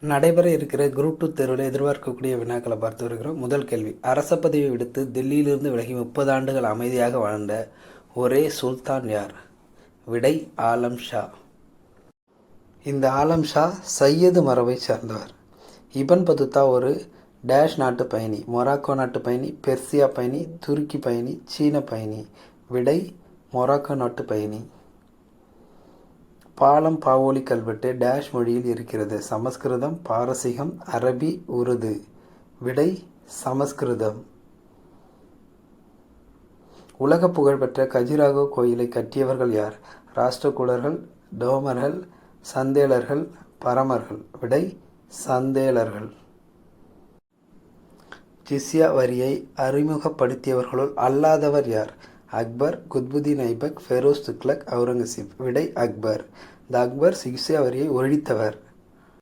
நடைபெற இருக்கிற குரூப் 2 தேர்வில் எதிர்பார்க்கக்கூடிய வினாக்களை பார்த்து வருகிறோம். முதல் கேள்வி, அரச பதவியை விடுத்து தில்லியிலிருந்து விலகி 30 ஆண்டுகள் அமைதியாக வாழ்ந்த ஒரே சுல்தான் யார்? விடை ஆலம் ஷா. இந்த ஆலம் ஷா சையது மரபை சார்ந்தவர். இபன் பதுத்தா ஒரு டேஷ் நாட்டு பயணி. மொராக்கோ நாட்டு பயணி, பெர்சியா பயணி, துருக்கி பயணி, சீன பயணி. விடை மொராக்கோ நாட்டு பயணி. பாலம் பாவோலி கல்வெட்டு டேஷ் மொழியில் இருக்கிறது. சமஸ்கிருதம், பாரசீகம், அரபி, உருது. விடை சமஸ்கிருதம். உலக புகழ்பெற்ற கஜுராஹோ கோயிலை கட்டியவர்கள் யார்? ராஷ்டிரகூடர்கள், டோமர்கள், சந்தேலர்கள், பரமர்கள். விடை சந்தேலர்கள். ஜிஸ்யா வரியை அறிமுகப்படுத்தியவர்களுள் அல்லாதவர் யார்? அக்பர், குத்புதீன் ஐபக், ஃபெரோஸ் துக்ளக், அவுரங்கசீப். விடை அக்பர். இந்த அக்பர் ஜிஸ்யா வரியை ஒழித்தவர்.